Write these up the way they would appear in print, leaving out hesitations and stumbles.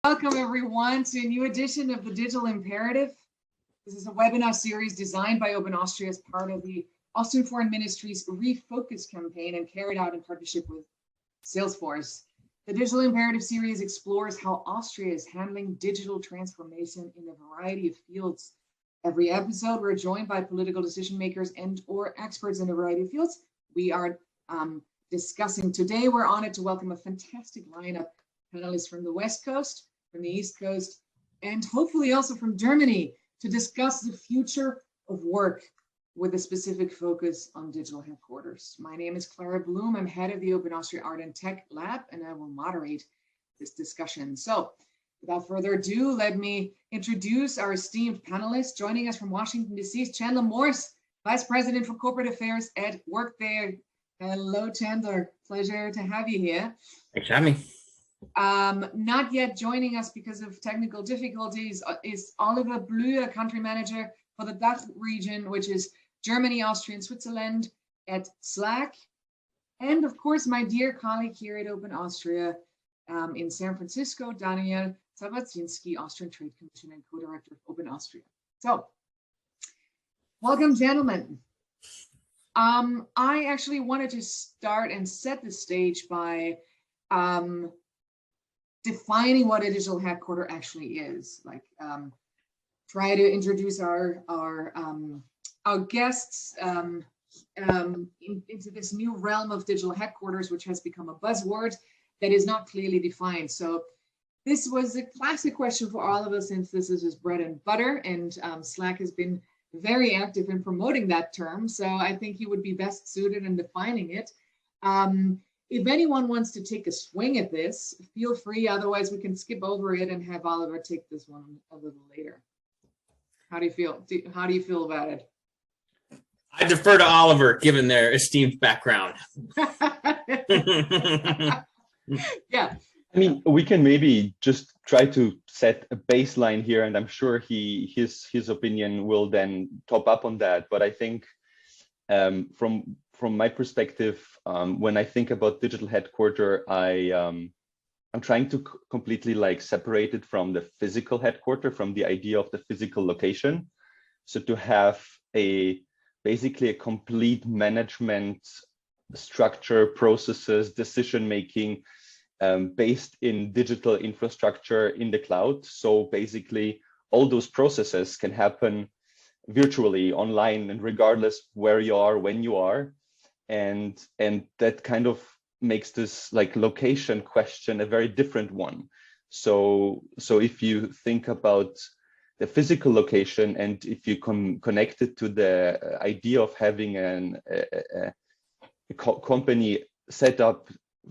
Welcome everyone to a new edition of the Digital Imperative. This is a webinar series designed by Open Austria as part of the Austrian Foreign Ministry's ReFocus campaign and carried out in partnership with Salesforce. The Digital Imperative series explores how Austria is handling digital transformation in a variety of fields. Every episode, we're joined by political decision makers and or experts in a variety of fields. We are discussing today. We're honored to welcome a fantastic lineup of panelists from the West Coast, from the East Coast, and hopefully also from Germany to discuss the future of work with a specific focus on digital headquarters. My name is Clara Blume. I'm head of the Open Austria Art and Tech Lab, and I will moderate this discussion. So without further ado, let me introduce our esteemed panelists. Joining us from Washington, D.C. Chandler Morse, Vice President for Corporate Affairs at Workday. Hello, Chandler. Pleasure to have you here. Thanks for having me. Not yet joining us because of technical difficulties is Oliver Blume, country manager for the DACH region, which is Germany, Austria, and Switzerland at Slack. And of course, my dear colleague here at Open Austria in San Francisco, Daniel Zawarczynski, Austrian Trade Commission and co-director of Open Austria. So, welcome, gentlemen. I actually wanted to start and set the stage by defining what a digital headquarter actually is. Like, try to introduce our guests into this new realm of digital headquarters, which has become a buzzword that is not clearly defined. So this was a classic question for all of us, since this is his bread and butter, and Slack has been very active in promoting that term. So I think he would be best suited in defining it. If anyone wants to take a swing at this, feel free. Otherwise, we can skip over it and have Oliver take this one a little later. How do you feel? How do you feel about it? I defer to Oliver, given their esteemed background. Yeah. I mean, we can maybe just try to set a baseline here, and I'm sure his opinion will then top up on that. But I think from my perspective, when I think about digital headquarter, I'm trying to completely separate it from the physical headquarter, from the idea of the physical location. So to have basically a complete management structure, processes, decision making based in digital infrastructure in the cloud. So basically all those processes can happen virtually, online, and regardless where you are, when you are. And that kind of makes this location question a very different one. So if you think about the physical location, and if you connect it to the idea of having a company set up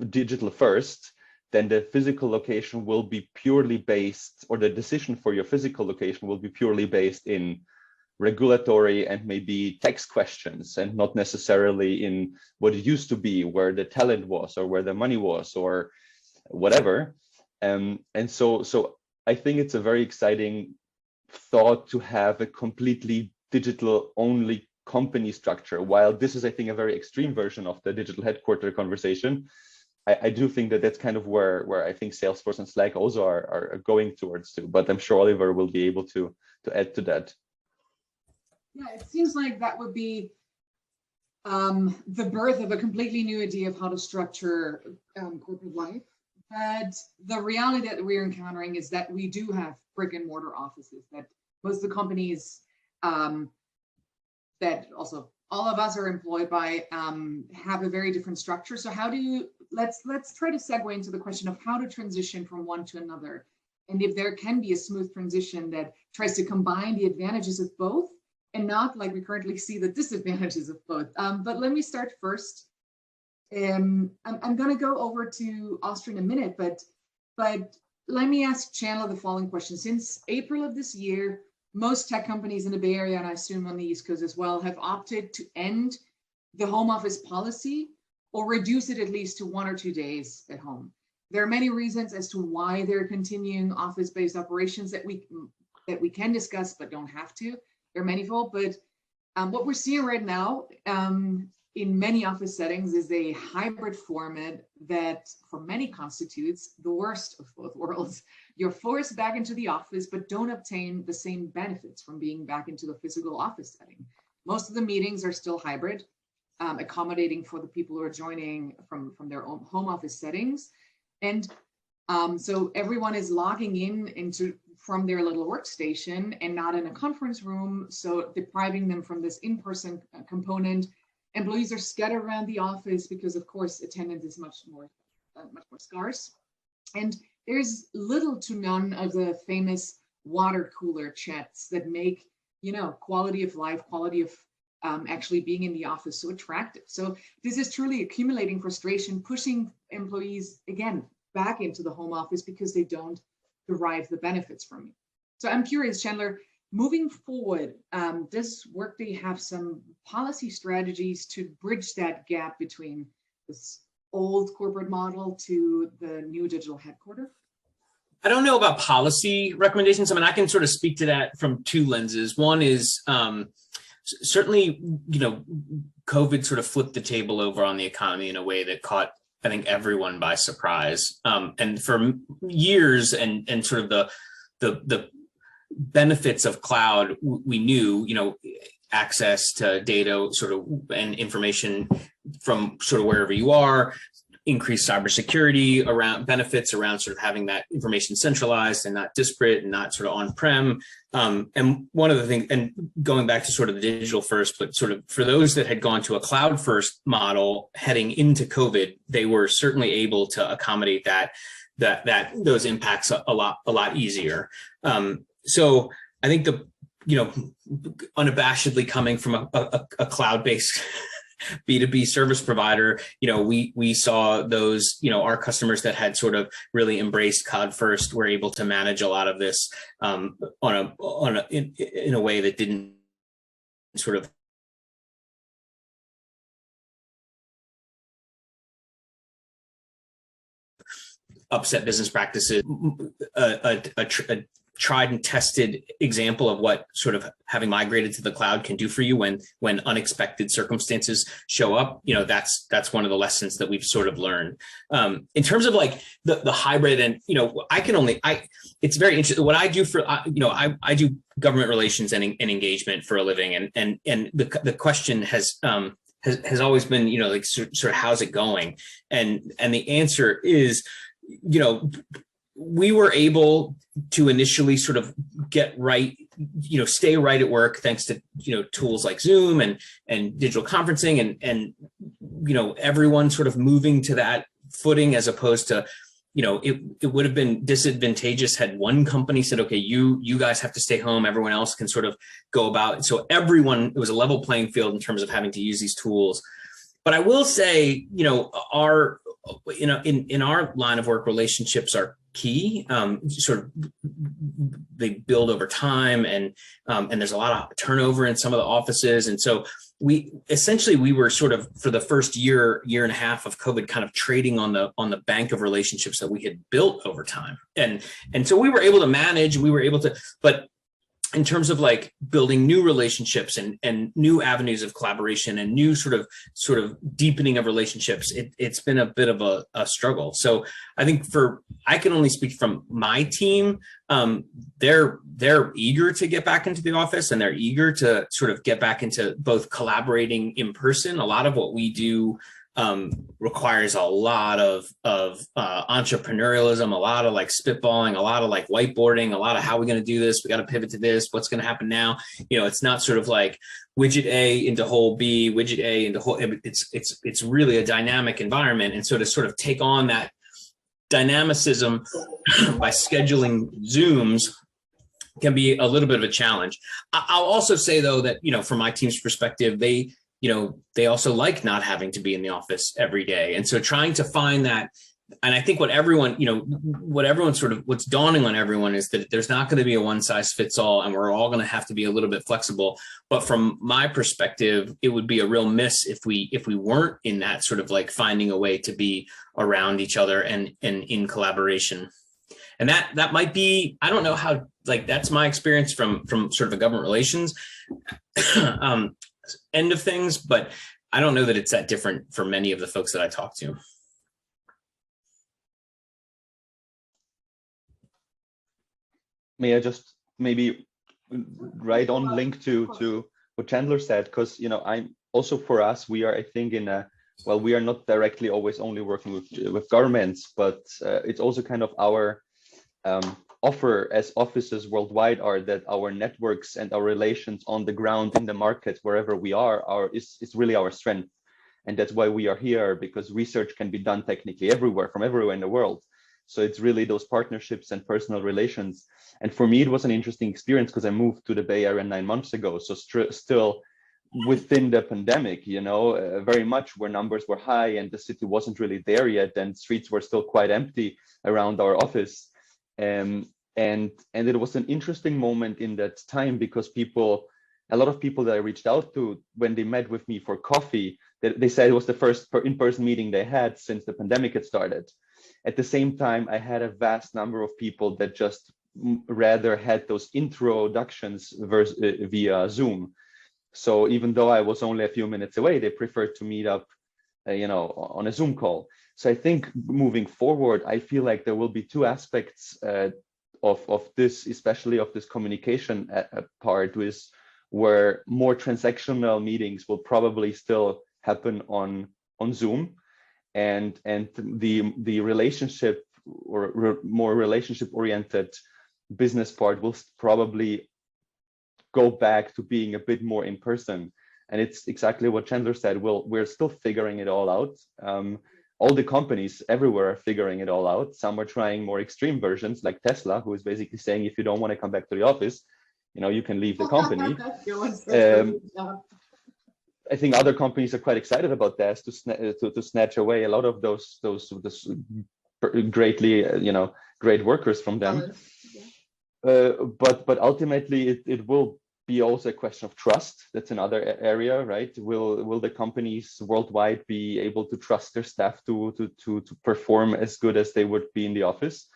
digital first, then the physical location will be purely based, or the decision for your physical location will be purely based in regulatory and maybe tax questions, and not necessarily in what it used to be, where the talent was or where the money was or whatever. And so I think it's a very exciting thought to have a completely digital only company structure. While this is, I think, a very extreme version of the digital headquarter conversation, I do think that that's kind of where I think Salesforce and Slack also are going towards too. But I'm sure Oliver will be able to add to that. Yeah, it seems like that would be the birth of a completely new idea of how to structure corporate life. But the reality that we're encountering is that we do have brick and mortar offices, that most of the companies that also all of us are employed by have a very different structure. So how do you, let's try to segue into the question of how to transition from one to another. And if there can be a smooth transition that tries to combine the advantages of both, and not like we currently see the disadvantages of both. But let me start first. I'm going to go over to Austria in a minute, but let me ask Chandler the following question. Since April of this year, most tech companies in the Bay Area, and I assume on the East Coast as well, have opted to end the home office policy or reduce it at least to 1 or 2 days at home. There are many reasons as to why they're continuing office-based operations that we can discuss, but don't have to. They're manifold, but what we're seeing right now in many office settings is a hybrid format that for many constitutes the worst of both worlds. You're forced back into the office, but don't obtain the same benefits from being back into the physical office setting. Most of the meetings are still hybrid, accommodating for the people who are joining from their own home office settings. And so everyone is logging into from their little workstation and not in a conference room, so depriving them from this in-person component. Employees are scattered around the office because, of course, attendance is much more scarce. And there's little to none of the famous water cooler chats that make, quality of life, quality of actually being in the office so attractive. So this is truly accumulating frustration, pushing employees, again, back into the home office because they don't derive the benefits from it. So I'm curious, Chandler, moving forward, does Workday have some policy strategies to bridge that gap between this old corporate model to the new digital headquarters? I don't know about policy recommendations. I mean, I can sort of speak to that from two lenses. One is certainly, COVID sort of flipped the table over on the economy in a way that caught, I think, everyone by surprise. And for years and sort of the benefits of cloud, we knew, access to data sort of and information from sort of wherever you are, increased cybersecurity around benefits around sort of having that information centralized and not disparate and not sort of on-prem. And one of the things, and going back to sort of the digital first, but sort of for those that had gone to a cloud first model heading into COVID, they were certainly able to accommodate those impacts a lot easier. So I think unabashedly coming from a cloud-based B2B service provider, we saw those, our customers that had sort of really embraced cloud first were able to manage a lot of this in a way that didn't sort of upset business practices. A tried and tested example of what sort of having migrated to the cloud can do for you when unexpected circumstances show up. That's one of the lessons that we've sort of learned. In terms of like the hybrid, and it's very interesting. What I do for I do government relations and engagement for a living, and the question has always been like sort of how's it going, and the answer is we were able to initially sort of get right, stay right at work thanks to, tools like Zoom and digital conferencing and everyone sort of moving to that footing, as opposed to, it would have been disadvantageous had one company said, okay, you guys have to stay home. Everyone else can sort of go about. So it was a level playing field in terms of having to use these tools. But I will say, in our line of work, relationships are key. Sort of they build over time, and there's a lot of turnover in some of the offices. And so we were sort of, for the first year and a half of COVID, kind of trading on the bank of relationships that we had built over time. And so we were able to manage, but in terms of like building new relationships and new avenues of collaboration and new sort of deepening of relationships, it's been a bit of a struggle. So I think I can only speak from my team. They're eager to get back into the office, and they're eager to sort of get back into both collaborating in person. A lot of what we do requires a lot of entrepreneurialism, a lot of like spitballing, a lot of like whiteboarding, a lot of how are we going to do this? We got to pivot to this. What's going to happen now? It's not sort of like widget A into whole B, widget A into whole. It's really a dynamic environment, and so to sort of take on that dynamicism by scheduling Zooms can be a little bit of a challenge. I'll also say though that from my team's perspective, they also like not having to be in the office every day. And so trying to find that, and I think what's dawning on everyone is that there's not going to be a one size fits all, and we're all going to have to be a little bit flexible. But from my perspective, it would be a real miss if we weren't in that sort of like finding a way to be around each other and in collaboration. And that might be, I don't know how, like, that's my experience from sort of a government relations end of things, but I don't know that it's that different for many of the folks that I talk to. May I just maybe right on link to what Chandler said, because I'm also, for us, we are, I think, in a, well, we are not directly always only working with governments, but it's also kind of our offer as offices worldwide are that our networks and our relations on the ground in the market wherever we are is really our strength. And that's why we are here, because research can be done technically everywhere, from everywhere in the world. So it's really those partnerships and personal relations. And for me, it was an interesting experience because I moved to the Bay Area 9 months ago. So still within the pandemic, very much where numbers were high and the city wasn't really there yet, and streets were still quite empty around our office. And it was an interesting moment in that time because a lot of people that I reached out to when they met with me for coffee, they said it was the first in-person meeting they had since the pandemic had started. At the same time, I had a vast number of people that just rather had those introductions via Zoom. So even though I was only a few minutes away, they preferred to meet up, on a Zoom call. So I think moving forward, I feel like there will be two aspects of this, especially of this communication part, where more transactional meetings will probably still happen on Zoom, and the relationship or more relationship oriented business part will probably go back to being a bit more in person. And it's exactly what Chandler said. We're still figuring it all out. All the companies everywhere are figuring it all out. Some are trying more extreme versions, like Tesla, who is basically saying, if you don't want to come back to the office, you can leave the company. I think other companies are quite excited about that to snatch away a lot of those greatly great workers from them. But ultimately it will be also a question of trust. That's another area, right? Will the companies worldwide be able to trust their staff to perform as good as they would be in the office?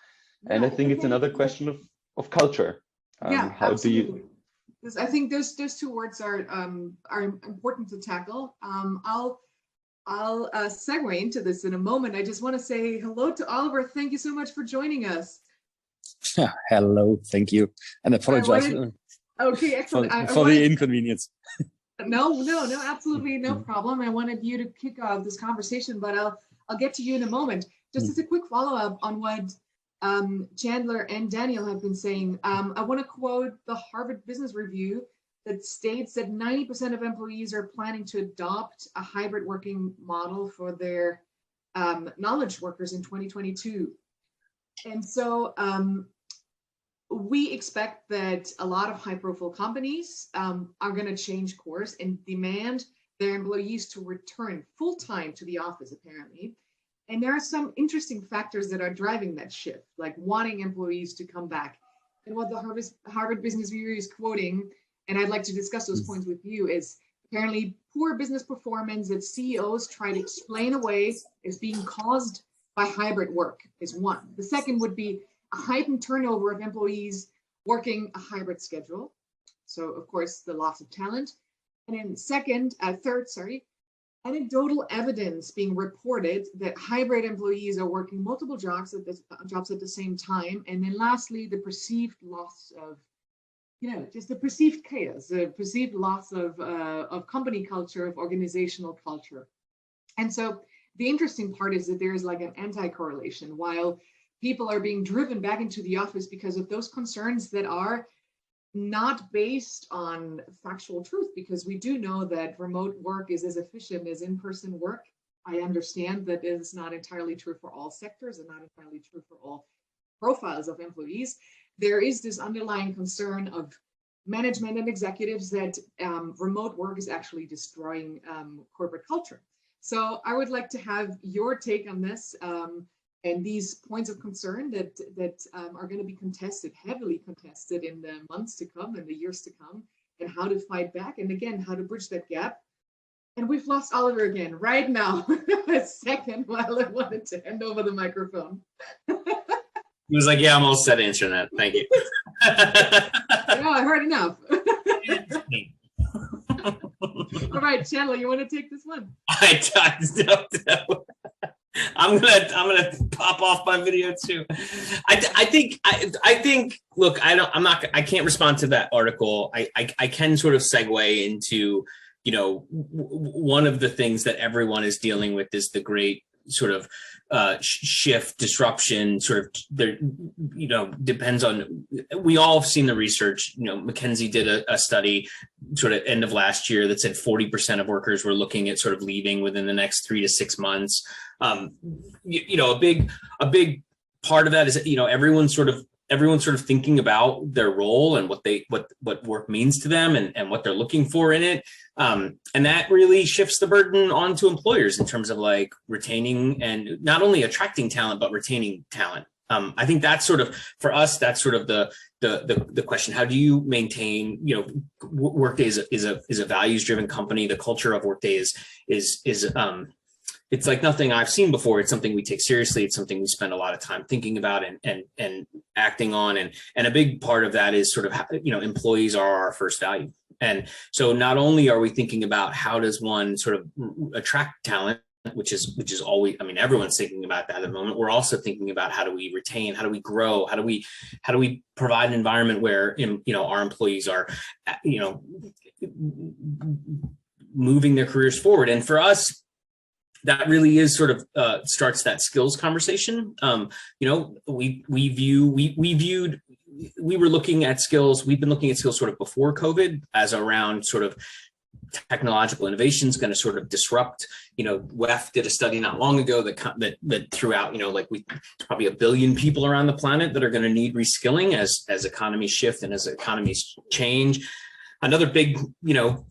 And I think it's another question of culture. How absolutely. Do you? I think those two words are important to tackle. I'll segue into this in a moment. I just want to say hello to Oliver. Thank you so much for joining us. Hello, thank you, and apologize. Okay, excellent. For the inconvenience. No, absolutely no problem. I wanted you to kick off this conversation, but I'll get to you in a moment. Just as a quick follow-up on what Chandler and Daniel have been saying, I want to quote the Harvard Business Review that states that 90% of employees are planning to adopt a hybrid working model for their knowledge workers in 2022. And so we expect that a lot of high-profile companies are going to change course and demand their employees to return full-time to the office, apparently. And there are some interesting factors that are driving that shift, like wanting employees to come back. And what the Harvard Business Review is quoting, and I'd like to discuss those points with you, is apparently poor business performance that CEOs try to explain away is being caused by hybrid work is one. The second would be a heightened turnover of employees working a hybrid schedule. So of course, the loss of talent. And then third, anecdotal evidence being reported that hybrid employees are working multiple jobs at the same time. And then lastly, the perceived loss of, just the perceived chaos, the perceived loss of company culture, of organizational culture. And so the interesting part is that there's like an anti-correlation. While people are being driven back into the office because of those concerns that are not based on factual truth, because we do know that remote work is as efficient as in-person work. I understand that is not entirely true for all sectors and not entirely true for all profiles of employees. There is this underlying concern of management and executives that remote work is actually destroying corporate culture. So I would like to have your take on this and these points of concern that are going to be heavily contested in the months to come and the years to come, and how to fight back, and again, how to bridge that gap. And we've lost Oliver again right now. A second while I wanted to hand over the microphone. He was like, yeah, I'm all set answering that. Thank you. Yeah, I heard enough. All right, Chandler, you want to take this one? No. I'm gonna pop off my video too. I think. Look, I can't respond to that article. I can sort of segue into, one of the things that everyone is dealing with is the great sort of shift, disruption, sort of there, depends on, we all have seen the research. McKinsey did a study sort of end of last year that said 40% of workers were looking at sort of leaving within the next 3 to 6 months. A big part of that is, everyone's sort of thinking about their role and what work means to them and what they're looking for in it. And that really shifts the burden onto employers in terms of like retaining and not only attracting talent, but retaining talent. I think that's sort of, for us, that's sort of the question. How do you maintain, Workday is a values driven company. The culture of Workday is it's like nothing I've seen before. It's something we take seriously. It's something we spend a lot of time thinking about and acting on. And a big part of that is sort of, employees are our first value. And so not only are we thinking about how does one sort of attract talent, which is always, everyone's thinking about that at the moment. We're also thinking about how do we retain, how do we grow, how do we provide an environment where, our employees are, moving their careers forward. And for us, that really is sort of starts that skills conversation. We were looking at skills. We've been looking at skills sort of before COVID as around sort of technological innovation is going to sort of disrupt. WEF did a study not long ago that threw out, probably 1 billion people around the planet that are going to need reskilling as economies shift and as economies change. Another big,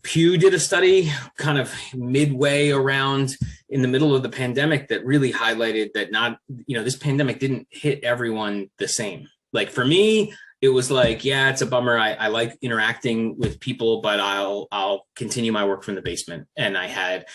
Pew did a study kind of midway around in the middle of the pandemic that really highlighted that this pandemic didn't hit everyone the same. Like for me, it was like, yeah, it's a bummer. I like interacting with people, but I'll continue my work from the basement. And I had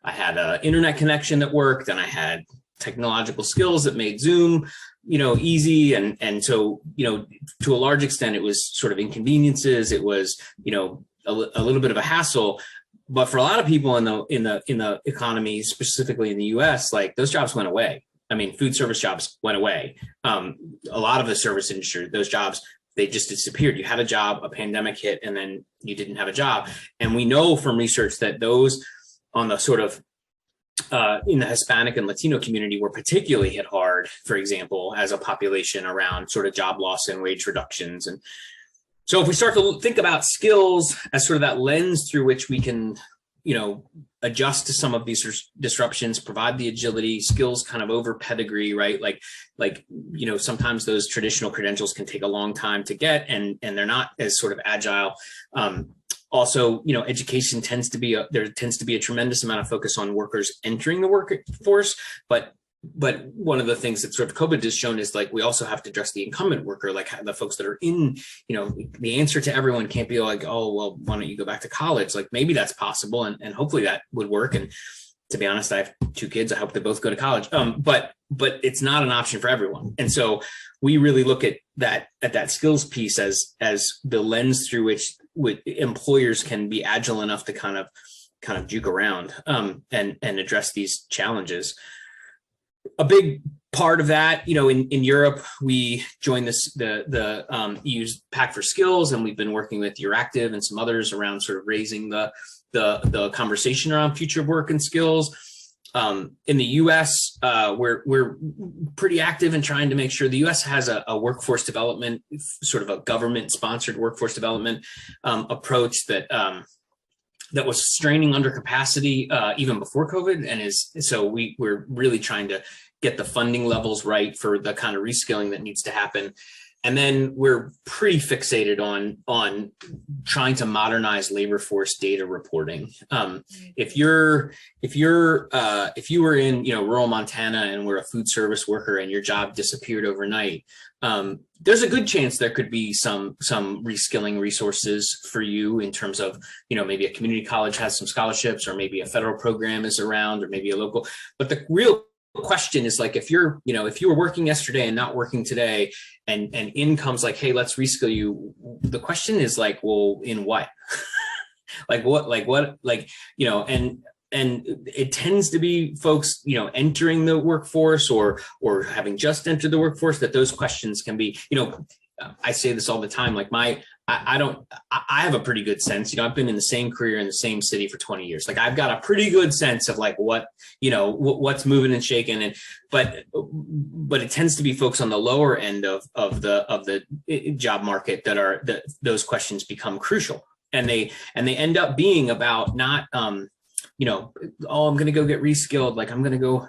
an internet connection that worked, and I had technological skills that made Zoom, easy. And so, to a large extent, it was sort of inconveniences. It was, a little bit of a hassle. But for a lot of people in the economy, specifically in the US, like those jobs went away. Food service jobs went away. A lot of the service industry, those jobs, they just disappeared. You had a job, a pandemic hit, and then you didn't have a job. And we know from research that those on the sort of in the Hispanic and Latino community were particularly hit hard, for example, as a population around sort of job loss and wage reductions. And so if we start to think about skills as sort of that lens through which we can, adjust to some of these disruptions, provide the agility, skills kind of over pedigree, right? Like, sometimes those traditional credentials can take a long time to get and they're not as sort of agile. Also, education tends to be a tremendous amount of focus on workers entering the workforce, but one of the things that sort of COVID has shown is like we also have to address the incumbent worker, like the folks that are in, the answer to everyone can't be like, oh, well, why don't you go back to college? Like maybe that's possible, and hopefully that would work. And to be honest, I have 2 kids. I hope they both go to college. But it's not an option for everyone. And so we really look at that skills piece as the lens through which employers can be agile enough to kind of juke around and address these challenges. A big part of that, in Europe, we joined the EU's Pact for Skills, and we've been working with Euractiv and some others around sort of raising the conversation around future work and skills. In the US, we're pretty active in trying to make sure the US has a workforce development, sort of a government-sponsored workforce development approach that was straining under capacity even before COVID, so we're really trying to get the funding levels right for the kind of reskilling that needs to happen. And then we're pretty fixated on trying to modernize labor force data reporting. If you were in rural Montana and were a food service worker and your job disappeared overnight, there's a good chance there could be some reskilling resources for you in terms of maybe a community college has some scholarships, or maybe a federal program is around, or maybe a local. But the real question is like if you were working yesterday and not working today, and in comes like, hey, let's reskill you. The question is like, well, in what? And it tends to be folks, entering the workforce or having just entered the workforce, that those questions can be, I say this all the time, like I have a pretty good sense, I've been in the same career in the same city for 20 years. Like I've got a pretty good sense of like what, what's moving and shaking. But it tends to be folks on the lower end of the job market that those questions become crucial. And they end up being about not, I'm going to go get reskilled. Like I'm going to go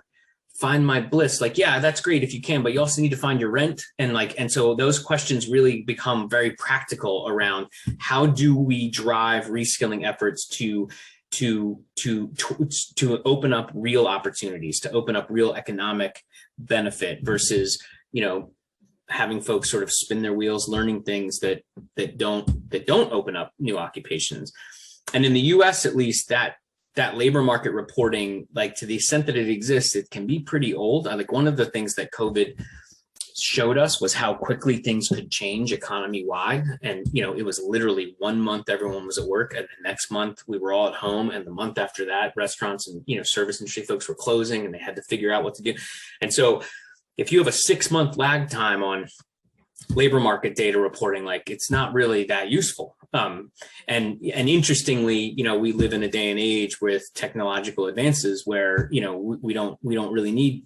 find my bliss. Like, yeah, that's great if you can, but you also need to find your rent. And so those questions really become very practical around how do we drive reskilling efforts to open up real opportunities, to open up real economic benefit versus, having folks sort of spin their wheels, learning things that don't open up new occupations. And in the US, at least, that labor market reporting, like to the extent that it exists, it can be pretty old. Like one of the things that COVID showed us was how quickly things could change economy wide. And, it was literally 1 month everyone was at work, and the next month we were all at home. And the month after that, restaurants and, service industry folks were closing and they had to figure out what to do. And so if you have a 6-month lag time on labor market data reporting, like it's not really that useful. And interestingly, we live in a day and age with technological advances where, we don't really need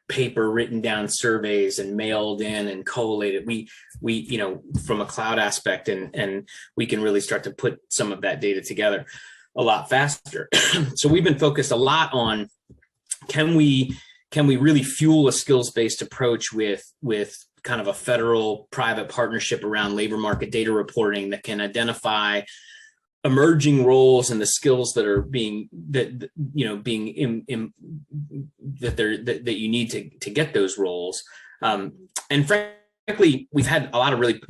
paper written down surveys and mailed in and collated. We from a cloud aspect, and we can really start to put some of that data together a lot faster. So we've been focused a lot on, can we really fuel a skills-based approach with kind of a federal private partnership around labor market data reporting that can identify emerging roles and the skills that are that you need to get those roles. And frankly, we've had a lot of really,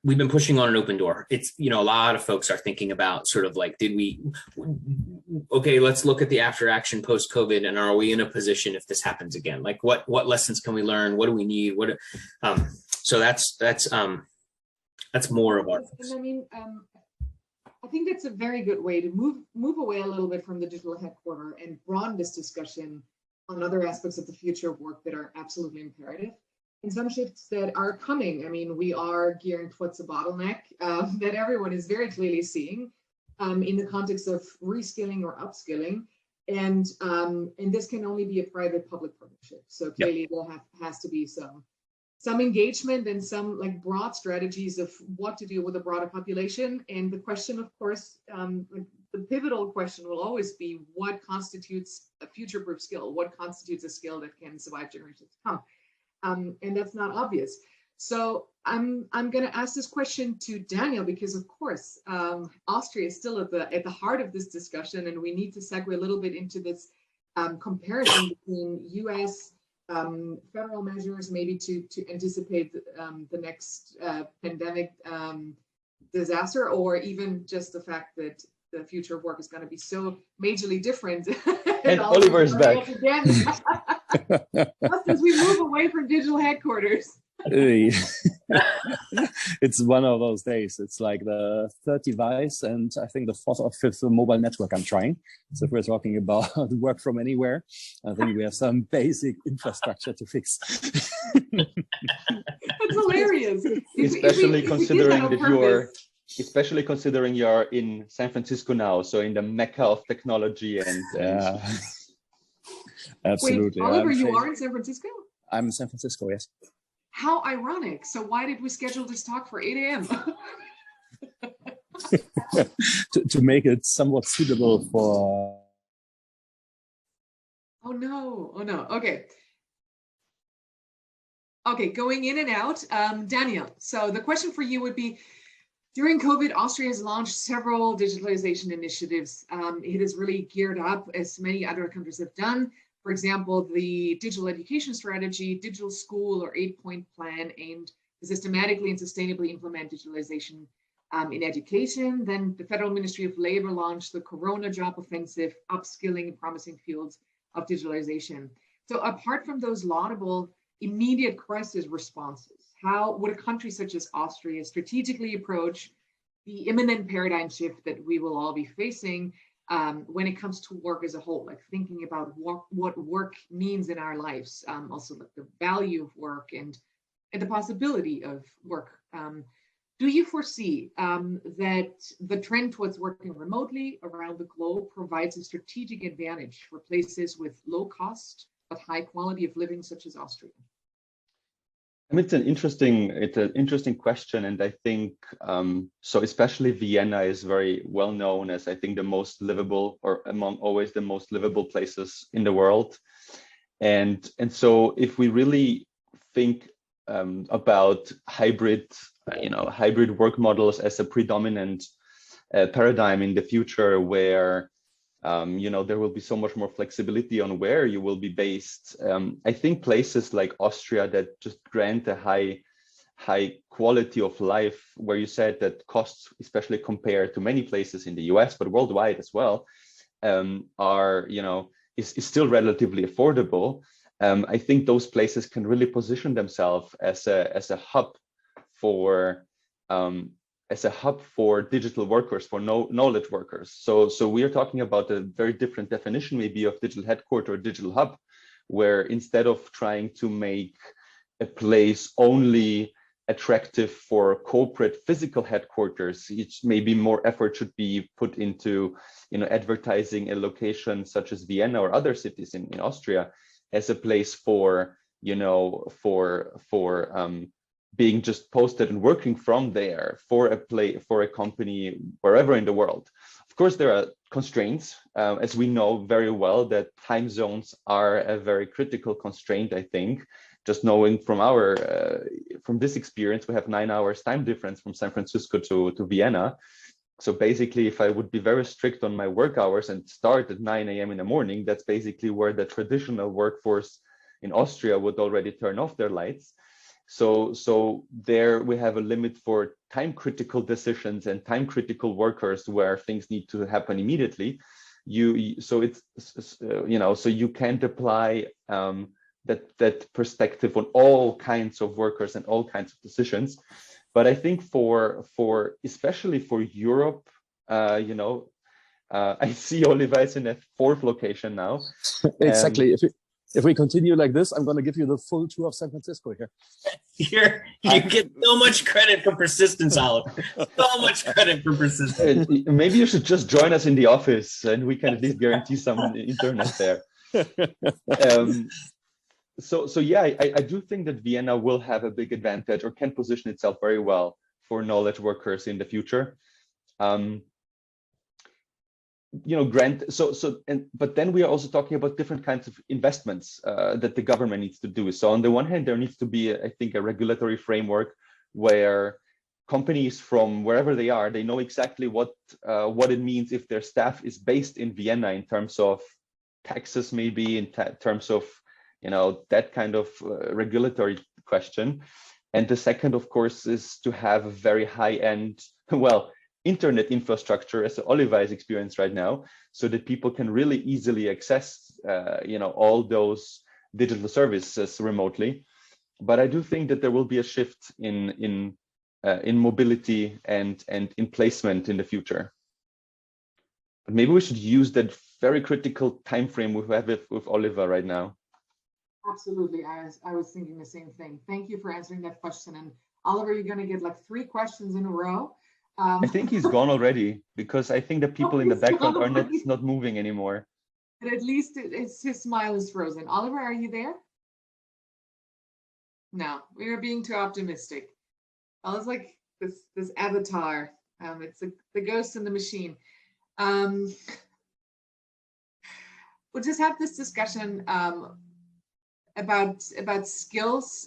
we've been pushing on an open door. It's, a lot of folks are thinking about sort of like, okay, let's look at the after action post COVID, and are we in a position if this happens again? Like what lessons can we learn? What do we need? So that's more of our focus. And I think that's a very good way to move away a little bit from the digital headquarter and broaden this discussion on other aspects of the future of work that are absolutely imperative. And some shifts that are coming. We are gearing towards a bottleneck that everyone is very clearly seeing in the context of reskilling or upskilling. And this can only be a private-public partnership. So clearly there has to be some engagement and some like broad strategies of what to do with a broader population. And the question, of course, the pivotal question will always be, what constitutes a future-proof skill? What constitutes a skill that can survive generations to come? And that's not obvious. So I'm going to ask this question to Daniel, because of course, Austria is still at the heart of this discussion, and we need to segue a little bit into this comparison between US federal measures, maybe to anticipate the next pandemic disaster, or even just the fact that the future of work is going to be so majorly different. And Oliver's back. Just as we move away from digital headquarters. It's one of those days. It's like the third device and I think the fourth or fifth mobile network I'm trying. So if we're talking about work from anywhere, I think we have some basic infrastructure to fix. That's hilarious. Especially considering you're in San Francisco now, so in the mecca of technology and absolutely. Wait, Oliver, you are in San Francisco? I'm in San Francisco, yes. How ironic. So why did we schedule this talk for 8 a.m.? to make it somewhat suitable for... Oh no. Okay, going in and out. Daniel, so the question for you would be, during COVID, Austria has launched several digitalization initiatives. It has really geared up, as many other countries have done. For example, the digital education strategy, digital school or 8-point plan aimed to systematically and sustainably implement digitalization in education. Then the Federal Ministry of Labor launched the Corona Job Offensive, upskilling in promising fields of digitalization. So apart from those laudable immediate crisis responses, how would a country such as Austria strategically approach the imminent paradigm shift that we will all be facing when it comes to work as a whole, like thinking about what work means in our lives, also like the value of work and the possibility of work. Do you foresee that the trend towards working remotely around the globe provides a strategic advantage for places with low cost but high quality of living, such as Austria? I mean, it's an interesting question, and I think so. Especially Vienna is very well known as, I think, the most livable, or among always the most livable places in the world. And so, if we really think about hybrid work models as a predominant paradigm in the future, where there will be so much more flexibility on where you will be based. I think places like Austria that just grant a high quality of life, where you said that costs, especially compared to many places in the US, but worldwide as well, is still relatively affordable. I think those places can really position themselves as a hub for digital workers, for knowledge workers. So we are talking about a very different definition maybe of digital headquarter or digital hub, where instead of trying to make a place only attractive for corporate physical headquarters, maybe more effort should be put into advertising a location such as Vienna or other cities in Austria as a place for being just posted and working from there for a company wherever in the world. Of course, there are constraints, as we know very well, that time zones are a very critical constraint. I think, just knowing from this experience, we have 9 hours time difference from San Francisco to Vienna. So basically, if I would be very strict on my work hours and start at 9 a.m. in the morning, that's basically where the traditional workforce in Austria would already turn off their lights. So there we have a limit for time critical decisions and time critical workers where things need to happen immediately. So you can't apply that perspective on all kinds of workers and all kinds of decisions. But I think for especially for Europe, I see Oliver is in a 4th location now. Exactly. If we continue like this, I'm going to give you the full tour of San Francisco here. You get so much credit for persistence, Oliver. So much credit for persistence. Maybe you should just join us in the office, and we can at least guarantee some internet there. So yeah, I do think that Vienna will have a big advantage, or can position itself very well for knowledge workers in the future. But then we are also talking about different kinds of investments that the government needs to do. So on the one hand, there needs to be, I think, a regulatory framework where companies from wherever they are, they know exactly what it means if their staff is based in Vienna in terms of taxes, maybe in terms of that kind of regulatory question. And the second, of course, is to have a very high-end, internet infrastructure, as Oliver is experienced right now, so that people can really easily access, all those digital services remotely. But I do think that there will be a shift in mobility and in placement in the future. But maybe we should use that very critical time frame we have with Oliver right now. Absolutely, I was thinking the same thing. Thank you for answering that question. And Oliver, you're going to get like 3 questions in a row. I think he's gone already, because I think the people in the background are not moving anymore. But at least his smile is frozen. Oliver, are you there? No, we are being too optimistic. Oh, it's like this avatar. It's the ghost in the machine. We'll just have this discussion about skills.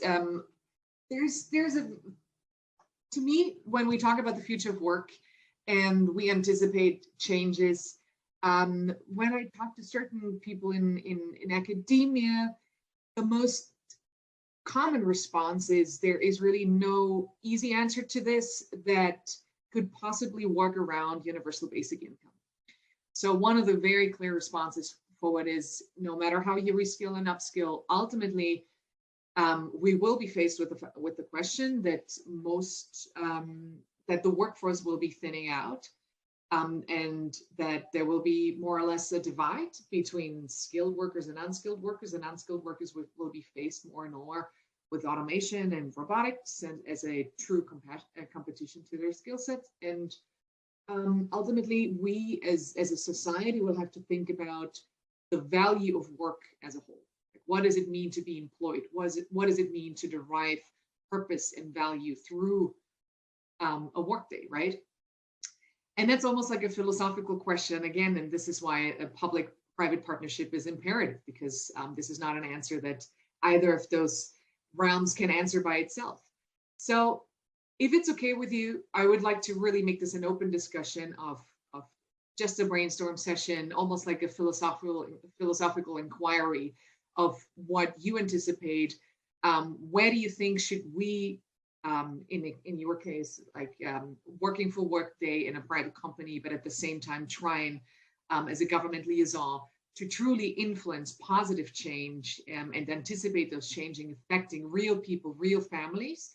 To me, when we talk about the future of work and we anticipate changes, when I talk to certain people in academia, the most common response is there is really no easy answer to this that could possibly work around universal basic income. So one of the very clear responses forward is, no matter how you reskill and upskill, ultimately, we will be faced with the question that most that the workforce will be thinning out, and that there will be more or less a divide between skilled workers and unskilled workers will be faced more and more with automation and robotics and as a true competition to their skill sets. And ultimately, we as a society will have to think about the value of work as a whole. Like, what does it mean to be employed? What does it mean to derive purpose and value through a workday, right? And that's almost like a philosophical question again, and this is why a public-private partnership is imperative, because this is not an answer that either of those realms can answer by itself. So if it's okay with you, I would like to really make this an open discussion of just a brainstorm session, almost like a philosophical inquiry of what you anticipate. Where do you think should we, in your case, like working for Workday in a private company, but at the same time trying as a government liaison to truly influence positive change and anticipate those changing, affecting real people, real families.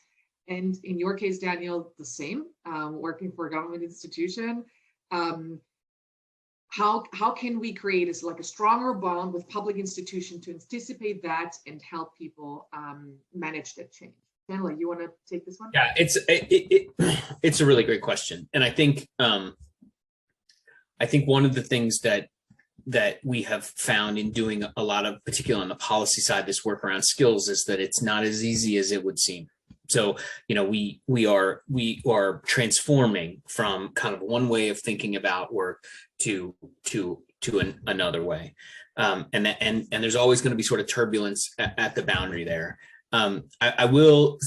And in your case, Daniel, the same, working for a government institution. How can we create a stronger bond with public institution to anticipate that and help people manage that change? Chandler, you want to take this one? Yeah, it's a really great question, and I think one of the things that we have found in doing a lot of, particularly on the policy side, this work around skills, is that it's not as easy as it would seem. So, we are transforming from kind of one way of thinking about work to another way, and there's always going to be sort of turbulence at the boundary there. I will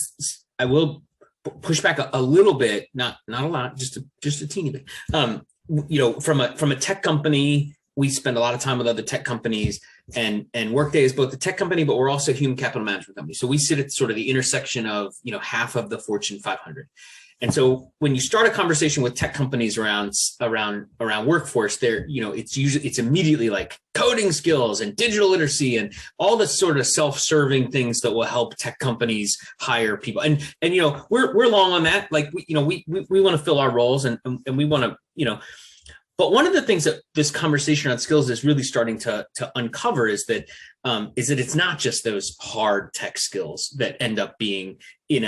push back a little bit, not a lot, just a teeny bit. From a tech company, we spend a lot of time with other tech companies, and Workday is both a tech company, but we're also a human capital management company. So we sit at sort of the intersection of, half of the Fortune 500. And so when you start a conversation with tech companies around workforce, it's immediately like coding skills and digital literacy and all the sort of self-serving things that will help tech companies hire people. And we're long on that. Like we want to fill our roles and we want to, but one of the things that this conversation on skills is really starting to uncover is that it's not just those hard tech skills that end up being in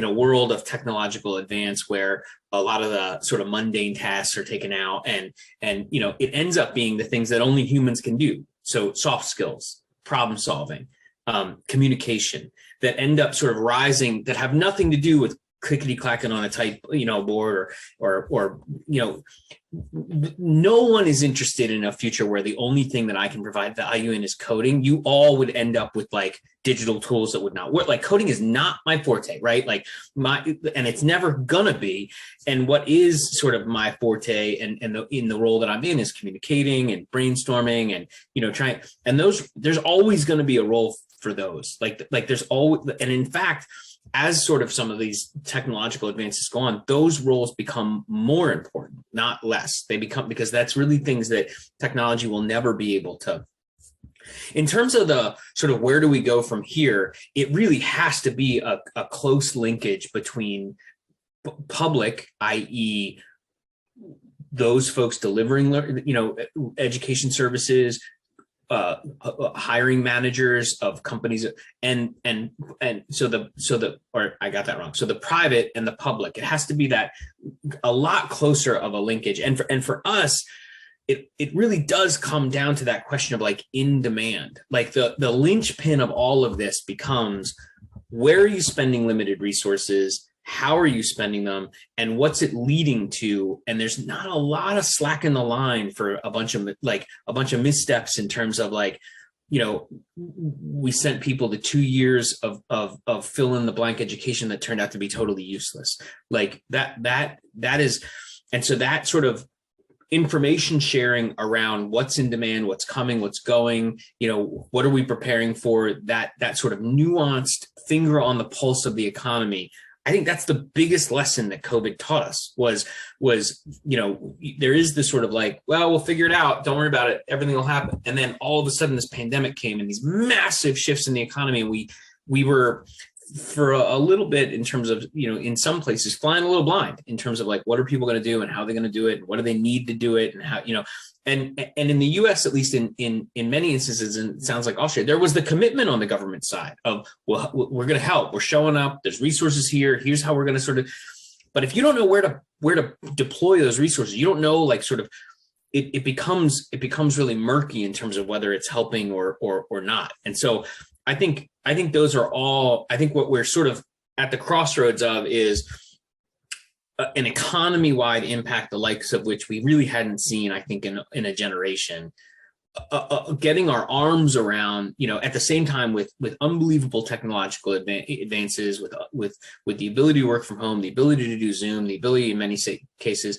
a world of technological advance where a lot of the sort of mundane tasks are taken out, and it ends up being the things that only humans can do. So soft skills, problem solving, communication, that end up sort of rising, that have nothing to do with clickety clacking on a type, board or no one is interested in a future where the only thing that I can provide value in is coding. You all would end up with like digital tools that would not work. Like coding is not my forte, right? And it's never gonna be. And what is sort of my forte and in the role that I'm in is communicating and brainstorming and, trying, and there's always going to be a role for those. Like there's always, and in fact, as sort of some of these technological advances go on, those roles become more important, not less. They become, because that's really things that technology will never be able to. In terms of the sort of where do we go from here, it really has to be a close linkage between public, i.e., those folks delivering, education services, hiring managers of companies, and or I got that wrong. So the private and the public, it has to be that a lot closer of a linkage. And for us, it really does come down to that question of like in demand. Like the linchpin of all of this becomes, where are you spending limited resources? How are you spending them, and what's it leading to? And there's not a lot of slack in the line for a bunch of missteps in terms of we sent people to 2 years of fill in the blank education that turned out to be totally useless. Like that is, and so that sort of information sharing around what's in demand, what's coming, what's going, what are we preparing for, that sort of nuanced finger on the pulse of the economy. I think that's the biggest lesson that COVID taught us was, there is this sort of like, well, we'll figure it out. Don't worry about it. Everything will happen. And then all of a sudden this pandemic came and these massive shifts in the economy. And we were for a little bit in terms of, in some places flying a little blind in terms of like, what are people going to do and how they're going to do it? And what do they need to do it? And how, and in the US, at least in many instances, and it sounds like Austria, there was the commitment on the government side of, well, we're going to help, we're showing up, there's resources here, here's how we're going to sort of, but if you don't know where to deploy those resources, you don't know, like, sort of, it becomes really murky in terms of whether it's helping or not. And so I think those are all, I think what we're sort of at the crossroads of is an economy-wide impact, the likes of which we really hadn't seen, I think, in a generation. Getting our arms around, at the same time with unbelievable technological advances, with the ability to work from home, the ability to do Zoom, the ability in many cases,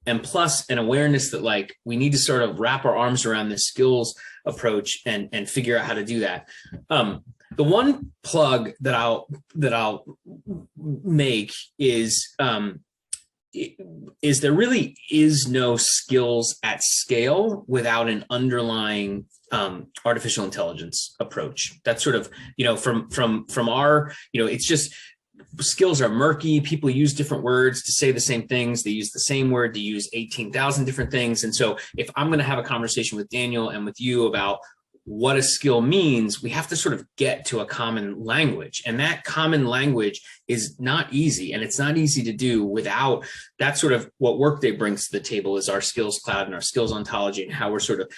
and plus an awareness that, like, we need to sort of wrap our arms around this skills approach and figure out how to do that. The one plug that I'll make is there really is no skills at scale without an underlying artificial intelligence approach. That's sort of, from our, it's just, skills are murky. People use different words to say the same things. They use the same word to use 18,000 different things. And so if I'm going to have a conversation with Daniel and with you about what a skill means, we have to sort of get to a common language. And that common language is not easy. And it's not easy to do without that. Sort of what Workday brings to the table is our skills cloud and our skills ontology, and how we're sort of,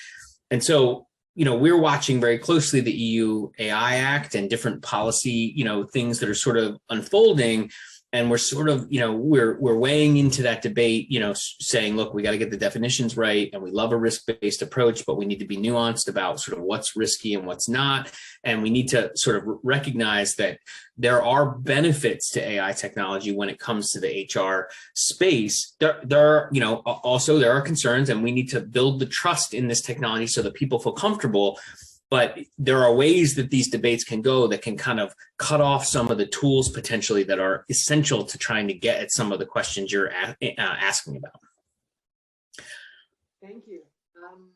and so, we're watching very closely the EU AI Act and different policy, things that are sort of unfolding. And we're sort of, we're weighing into that debate, saying, look, we got to get the definitions right. And we love a risk-based approach, but we need to be nuanced about sort of what's risky and what's not. And we need to sort of recognize that there are benefits to AI technology when it comes to the HR space. There are concerns, and we need to build the trust in this technology so that people feel comfortable. But there are ways that these debates can go that can kind of cut off some of the tools potentially that are essential to trying to get at some of the questions you're asking about. Thank you. I'm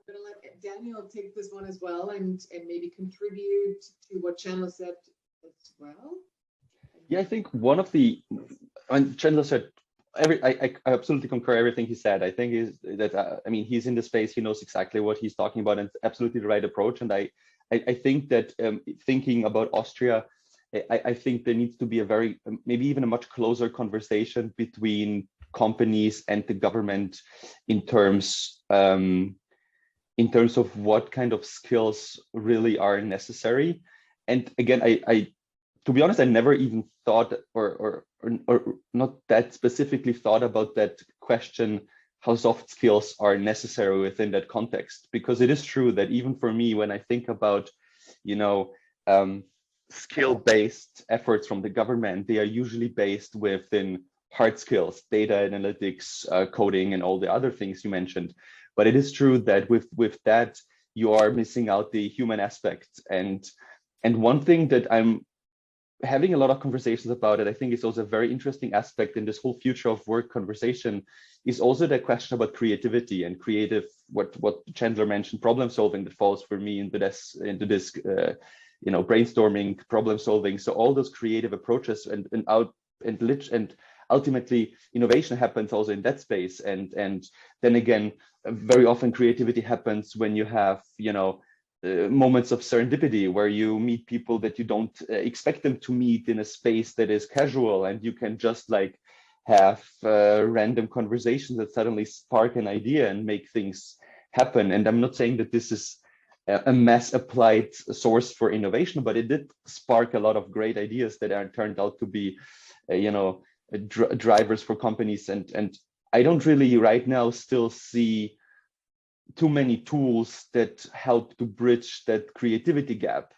going to let Daniel take this one as well and maybe contribute to what Chandler said as well. Yeah, I think one of the, and Chandler said, I absolutely concur everything he said. I think is that he's in the space, he knows exactly what he's talking about, and it's absolutely the right approach. And I think that thinking about Austria, I think there needs to be a very, maybe even a much closer conversation between companies and the government in terms of what kind of skills really are necessary. And again, to be honest, I never even thought or not that specifically thought about that question, how soft skills are necessary within that context. Because it is true that even for me, when I think about, skill-based efforts from the government, they are usually based within hard skills, data analytics, coding, and all the other things you mentioned. But it is true that with that, you are missing out the human aspect. And one thing that I'm having a lot of conversations about it, I think is also a very interesting aspect in this whole future of work conversation, is also the question about creativity and creative, what Chandler mentioned, problem solving, that falls for me into this brainstorming, problem solving. So all those creative approaches and ultimately innovation happens also in that space. And then again, very often creativity happens when you have, moments of serendipity where you meet people that you don't expect them to meet in a space that is casual, and you can just like have random conversations that suddenly spark an idea and make things happen. And I'm not saying that this is a mass applied source for innovation, but it did spark a lot of great ideas that are turned out to be, drivers for companies. And I don't really right now still see too many tools that help to bridge that creativity gap.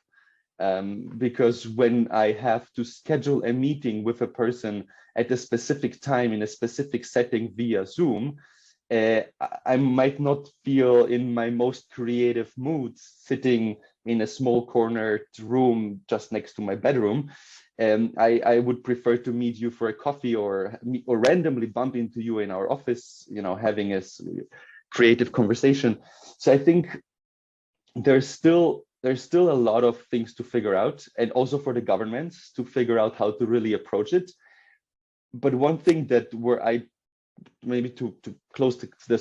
Because when I have to schedule a meeting with a person at a specific time in a specific setting via Zoom, I might not feel in my most creative moods sitting in a small cornered room just next to my bedroom. I would prefer to meet you for a coffee or randomly bump into you in our office, having a creative conversation. So I think there's still there's still a lot of things to figure out, and also for the governments to figure out how to really approach it. But one thing that where I maybe to close the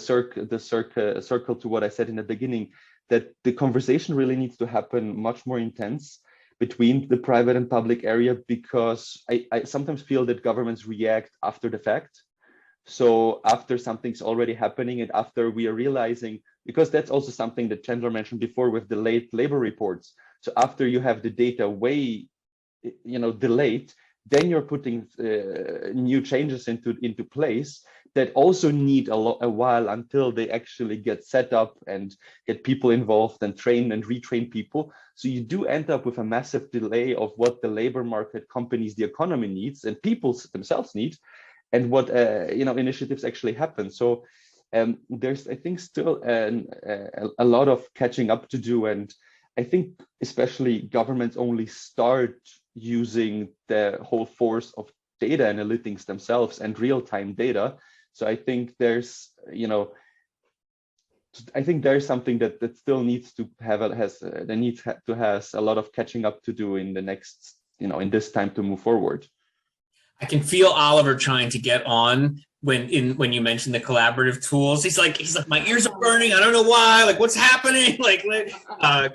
circle to what I said in the beginning, that the conversation really needs to happen much more intense between the private and public area, because I sometimes feel that governments react after the fact. So after something's already happening and after we are realizing, because that's also something that Chandler mentioned before with the late labor reports. So after you have the data way, delayed, then you're putting new changes into place that also need a while until they actually get set up and get people involved and train and retrain people. So you do end up with a massive delay of what the labor market, companies, the economy needs, and people themselves need, and what initiatives actually happen. So there's, I think, still a lot of catching up to do, and I think especially governments only start using the whole force of data analytics themselves and real-time data. So I think there's, something that still needs to have has a lot of catching up to do in the next, in this time to move forward. I can feel Oliver trying to get on when you mentioned the collaborative tools. He's like, my ears are burning. I don't know why. Like, what's happening? Because I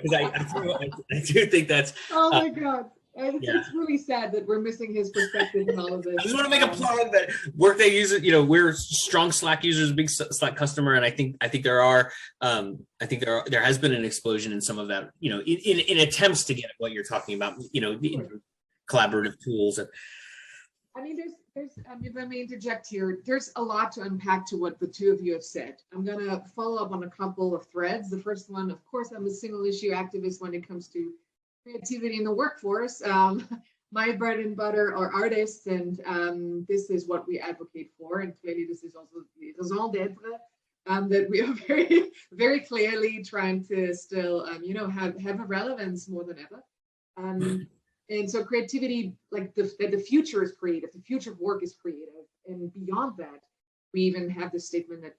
do think that's. Oh my God. It's really sad that we're missing his perspective in all of this. I just want to make a plug that Workday uses, we're strong Slack users, big Slack customer, and I think there are, there has been an explosion in some of that, in attempts to get at what you're talking about, collaborative tools. I mean, there's if I may interject here, there's a lot to unpack to what the two of you have said. I'm going to follow up on a couple of threads. The first one, of course, I'm a single issue activist when it comes to creativity in the workforce. My bread and butter are artists, and this is what we advocate for. And clearly, this is also the raison d'être that we are very, very clearly trying to still, have a relevance more than ever. And so creativity, like the future is creative, the future of work is creative, and beyond that, we even have this statement that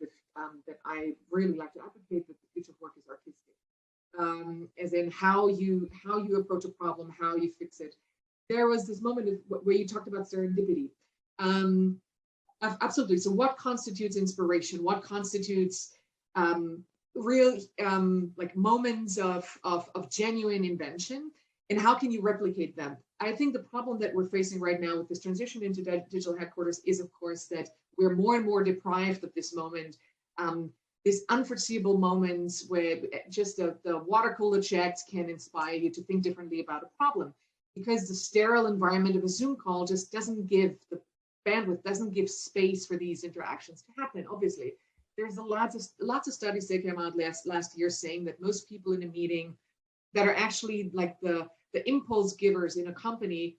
that I really like to advocate, that the future of work is artistic, as in how you approach a problem, how you fix it. There was this moment where you talked about serendipity. Absolutely. So what constitutes inspiration? What constitutes real like moments of genuine invention? And how can you replicate them? I think the problem that we're facing right now with this transition into digital headquarters is, of course, that we're more and more deprived of this moment, this unforeseeable moments where just the water cooler checks can inspire you to think differently about a problem, because the sterile environment of a Zoom call just doesn't give the bandwidth, doesn't give space for these interactions to happen. Obviously, there's lots of studies that came out last year saying that most people in a meeting that are actually like the impulse givers in a company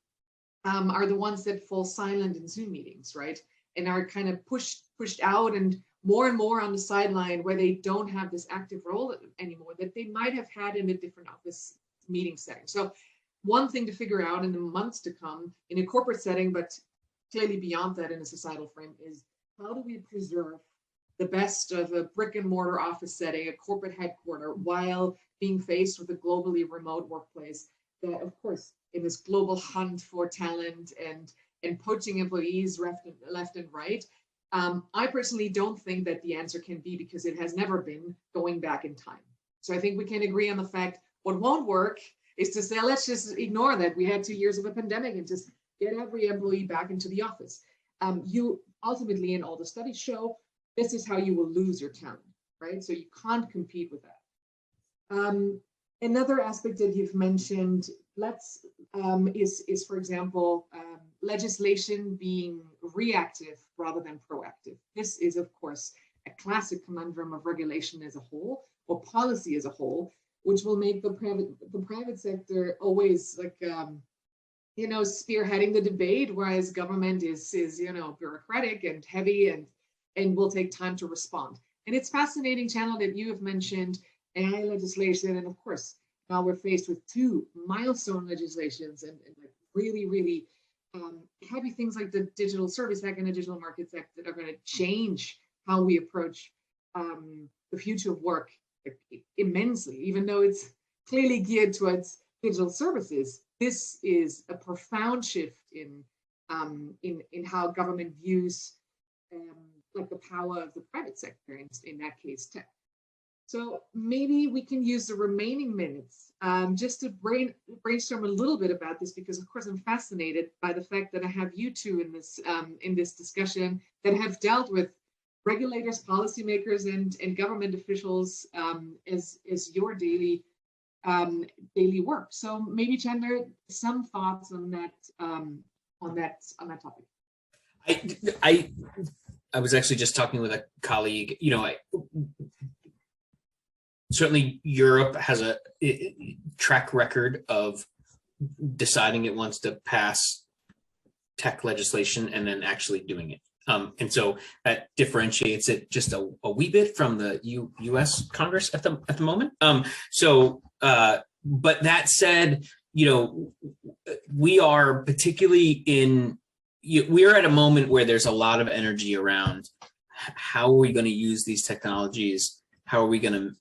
are the ones that fall silent in Zoom meetings, right? And are kind of pushed out and more on the sideline, where they don't have this active role anymore that they might have had in a different office meeting setting. So one thing to figure out in the months to come in a corporate setting, but clearly beyond that in a societal frame, is how do we preserve the best of a brick and mortar office setting, a corporate headquarter, while being faced with a globally remote workplace that, of course, in this global hunt for talent and poaching employees left and right. I personally don't think that the answer can be, because it has never been, going back in time. So I think we can agree on the fact what won't work is to say, let's just ignore that we had 2 years of a pandemic and just get every employee back into the office. You ultimately, and all the studies show, this is how you will lose your talent, right? So you can't compete with that. Another aspect that you've mentioned, is for example, legislation being reactive rather than proactive. This is, of course, a classic conundrum of regulation as a whole, or policy as a whole, which will make the private sector always like, spearheading the debate, whereas government is bureaucratic and heavy and will take time to respond. And it's fascinating, Chandler, that you have mentioned AI legislation, and of course, now we're faced with 2 milestone legislations and like really, really heavy things like the Digital Service Act and the Digital Markets Act that are going to change how we approach the future of work immensely, even though it's clearly geared towards digital services, this is a profound shift in how government views like the power of the private sector, in that case, tech. So maybe we can use the remaining minutes just to brainstorm a little bit about this, because of course I'm fascinated by the fact that I have you two in this discussion that have dealt with regulators, policymakers, and government officials as your daily work. So maybe, Chandler, some thoughts on that topic. I was actually just talking with a colleague. Certainly Europe has a track record of deciding it wants to pass tech legislation and then actually doing it. And so that differentiates it just a wee bit from the U.S. Congress at the moment. But that said, we are particularly we are at a moment where there's a lot of energy around how are we going to use these technologies? How are we going to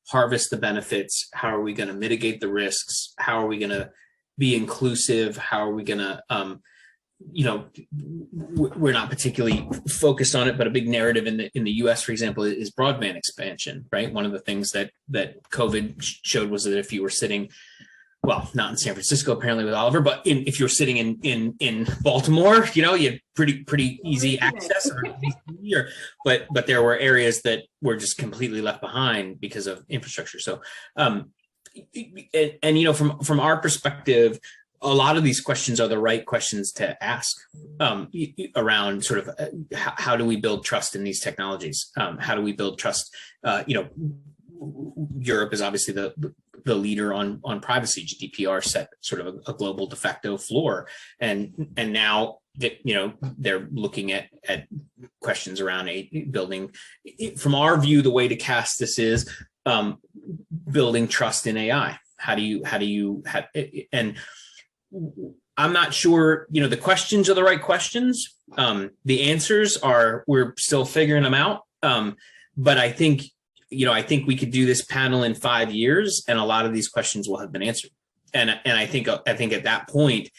harvest the benefits? How are we going to mitigate the risks? How are we going to be inclusive? How are we going to, we're not particularly focused on it, but a big narrative in the US, for example, is broadband expansion, right? One of the things that COVID showed was that if you were sitting, well, not in San Francisco apparently with Oliver, but if you're sitting in Baltimore, you had pretty easy access, but there were areas that were just completely left behind because of infrastructure. So, from our perspective, a lot of these questions are the right questions to ask around sort of how do we build trust in these technologies? How do we build trust? Europe is obviously the leader on privacy. GDPR set sort of a global de facto floor, and now that they're looking at questions around building. From our view, the way to cast this is building trust in AI. And I'm not sure the questions are the right questions. The answers are, we're still figuring them out. But I think we could do this panel in 5 years, and a lot of these questions will have been answered. And I think at that point,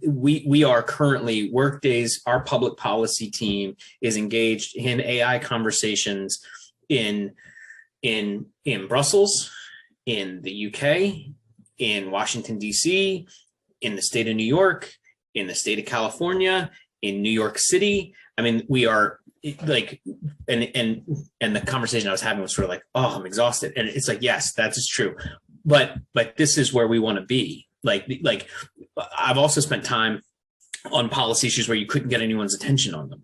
we are currently, Workday's, our public policy team is engaged in AI conversations in Brussels, in the UK, in Washington, D.C., in the state of New York, in the state of California, in New York City. I mean, we are like, and the conversation I was having was sort of like, oh, I'm exhausted. And it's like, yes, that is true. But this is where we want to be. Like I've also spent time on policy issues where you couldn't get anyone's attention on them.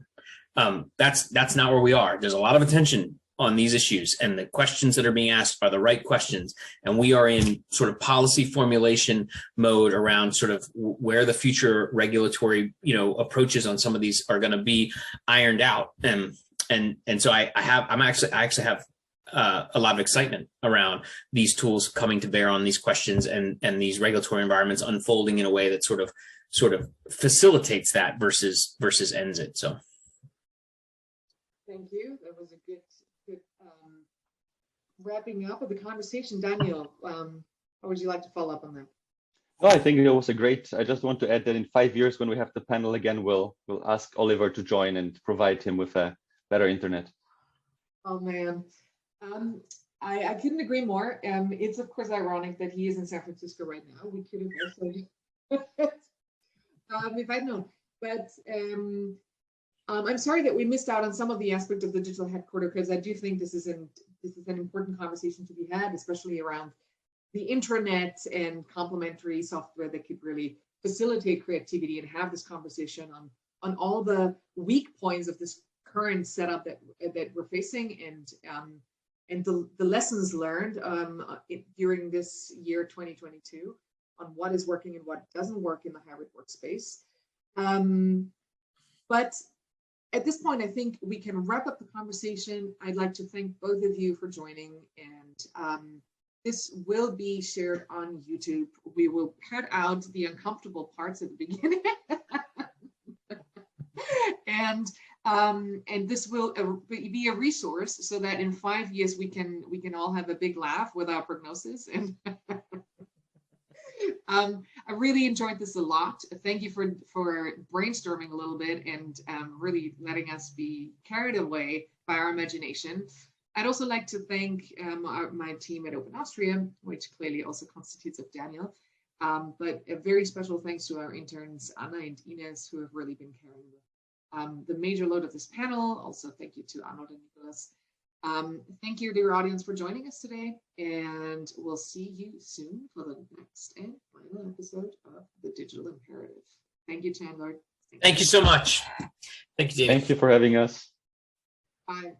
That's not where we are. There's a lot of attention on these issues, and the questions that are being asked are the right questions. And we are in sort of policy formulation mode around sort of where the future regulatory, approaches on some of these are going to be ironed out. And so I actually have a lot of excitement around these tools coming to bear on these questions and these regulatory environments unfolding in a way that sort of facilitates that versus ends it. So. Thank you. That was a good wrapping up of the conversation. Daniel, how would you like to follow up on that? No, I think it was I just want to add that in 5 years, when we have the panel again, we'll ask Oliver to join and provide him with a better internet. Oh man, I couldn't agree more. It's of course ironic that he is in San Francisco right now. We could have also if I'd known, but I'm sorry that we missed out on some of the aspect of the digital headquarters, because I do think this is an important conversation to be had, especially around the intranet and complementary software that could really facilitate creativity and have this conversation on all the weak points of this current setup that we're facing, and the lessons learned during this year 2022 on what is working and what doesn't work in the hybrid workspace. But at this point, I think we can wrap up the conversation. I'd like to thank both of you for joining, and this will be shared on YouTube. We will cut out the uncomfortable parts at the beginning. And And this will be a resource so that in 5 years we can all have a big laugh with our prognosis. And I really enjoyed this a lot. Thank you for brainstorming a little bit and really letting us be carried away by our imagination. I'd also like to thank my team at Open Austria, which clearly also constitutes of Daniel. But a very special thanks to our interns, Anna and Ines, who have really been carrying the major load of this panel. Also, thank you to Arnold and Nicholas. Thank you, dear audience, for joining us today, and we'll see you soon for the next and final episode of The Digital Imperative. Thank you, Chandler. Thank you so much. Thank you, David. Thank you for having us. Bye.